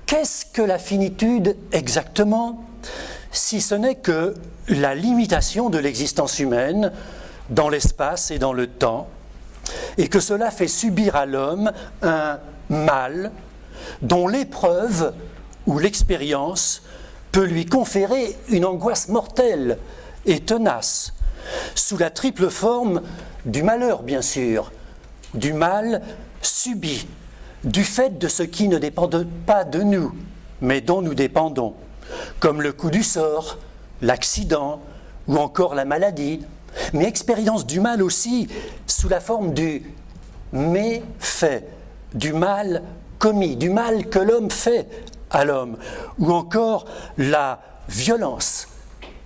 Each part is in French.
Qu'est-ce que la finitude exactement, si ce n'est que la limitation de l'existence humaine dans l'espace et dans le temps, et que cela fait subir à l'homme un mal dont l'épreuve ou l'expérience peut lui conférer une angoisse mortelle et tenace, sous la triple forme du malheur, bien sûr, du mal subi, du fait de ce qui ne dépend pas de nous, mais dont nous dépendons, comme le coup du sort, l'accident ou encore la maladie, mais expérience du mal aussi sous la forme du méfait, du mal commis, du mal que l'homme fait à l'homme, ou encore la violence,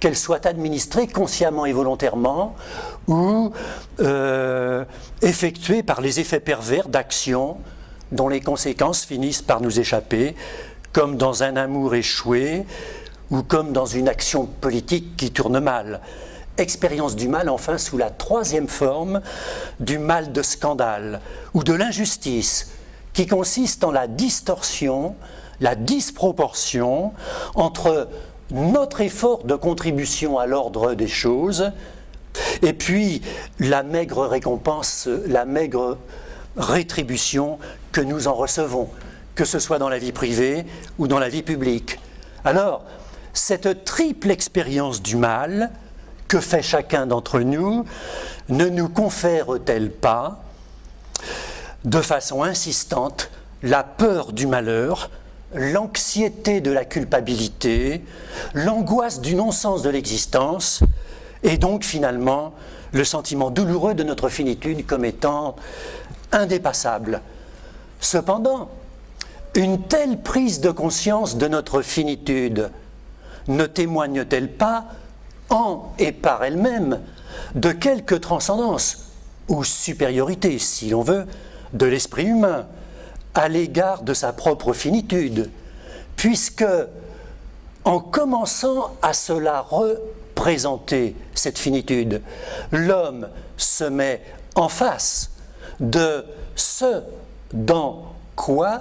qu'elle soit administrée consciemment et volontairement, ou effectuée par les effets pervers d'actions dont les conséquences finissent par nous échapper, comme dans un amour échoué, ou comme dans une action politique qui tourne mal. Expérience du mal, enfin, sous la troisième forme du mal de scandale, ou de l'injustice, qui consiste en la distorsion, la disproportion entre notre effort de contribution à l'ordre des choses et puis la maigre récompense, la maigre rétribution que nous en recevons, que ce soit dans la vie privée ou dans la vie publique. Alors, cette triple expérience du mal que fait chacun d'entre nous ne nous confère-t-elle pas, de façon insistante, la peur du malheur, l'anxiété de la culpabilité, l'angoisse du non-sens de l'existence, et donc finalement le sentiment douloureux de notre finitude comme étant indépassable. Cependant, une telle prise de conscience de notre finitude ne témoigne-t-elle pas, en et par elle-même, de quelque transcendance ou supériorité, si l'on veut, de l'esprit humain à l'égard de sa propre finitude, puisque, en commençant à se la représenter, cette finitude, l'homme se met en face de ce dans quoi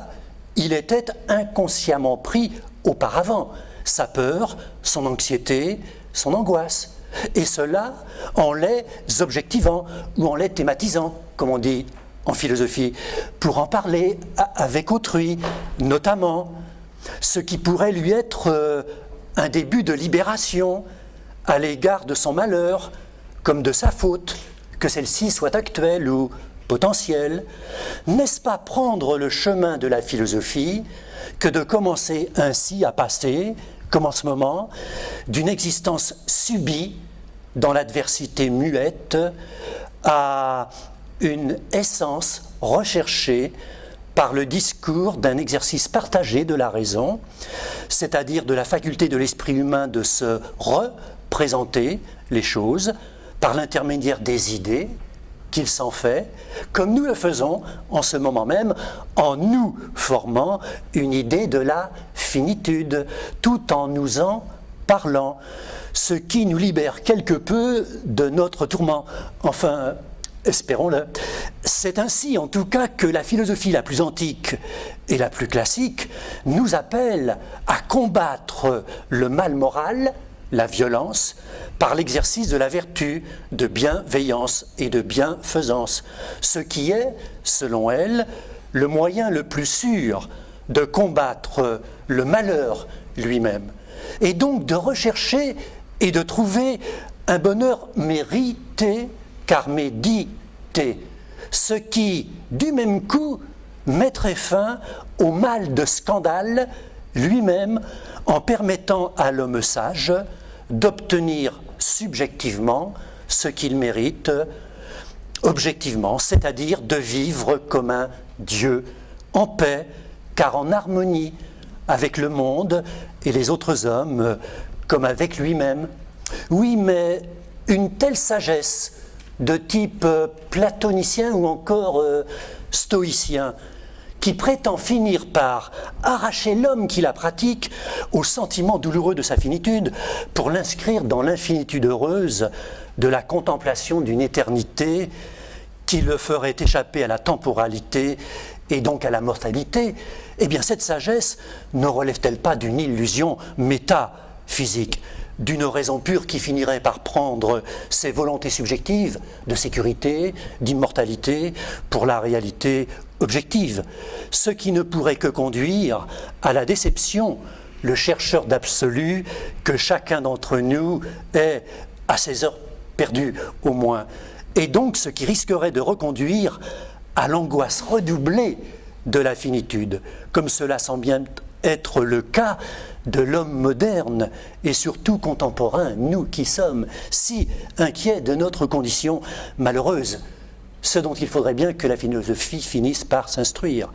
il était inconsciemment pris auparavant, sa peur, son anxiété, son angoisse, et cela en les objectivant ou en les thématisant, comme on dit en philosophie, pour en parler avec autrui, notamment, ce qui pourrait lui être un début de libération à l'égard de son malheur, comme de sa faute, que celle-ci soit actuelle ou potentielle. N'est-ce pas prendre le chemin de la philosophie que de commencer ainsi à passer, comme en ce moment, d'une existence subie dans l'adversité muette à une essence recherchée par le discours d'un exercice partagé de la raison, c'est-à-dire de la faculté de l'esprit humain de se représenter les choses par l'intermédiaire des idées qu'il s'en fait, comme nous le faisons en ce moment même, en nous formant une idée de la finitude, tout en nous en parlant, ce qui nous libère quelque peu de notre tourment. Enfin, espérons-le. C'est ainsi, en tout cas, que la philosophie la plus antique et la plus classique nous appelle à combattre le mal moral, la violence, par l'exercice de la vertu de bienveillance et de bienfaisance, ce qui est, selon elle, le moyen le plus sûr de combattre le malheur lui-même, et donc de rechercher et de trouver un bonheur mérité, car médité, ce qui, du même coup, mettrait fin au mal de scandale lui-même en permettant à l'homme sage d'obtenir subjectivement ce qu'il mérite objectivement, c'est-à-dire de vivre comme un Dieu en paix, car en harmonie avec le monde et les autres hommes, comme avec lui-même. Oui, mais une telle sagesse de type platonicien ou encore stoïcien, qui prétend finir par arracher l'homme qui la pratique au sentiment douloureux de sa finitude pour l'inscrire dans l'infinitude heureuse de la contemplation d'une éternité qui le ferait échapper à la temporalité et donc à la mortalité, eh bien cette sagesse ne relève-t-elle pas d'une illusion métaphysique, d'une raison pure qui finirait par prendre ses volontés subjectives de sécurité, d'immortalité, pour la réalité objective, ce qui ne pourrait que conduire à la déception, le chercheur d'absolu que chacun d'entre nous est à ses heures perdues au moins, et donc ce qui risquerait de reconduire à l'angoisse redoublée de la finitude, comme cela semble bien être le cas de l'homme moderne et surtout contemporain, nous qui sommes si inquiets de notre condition malheureuse, ce dont il faudrait bien que la philosophie finisse par s'instruire.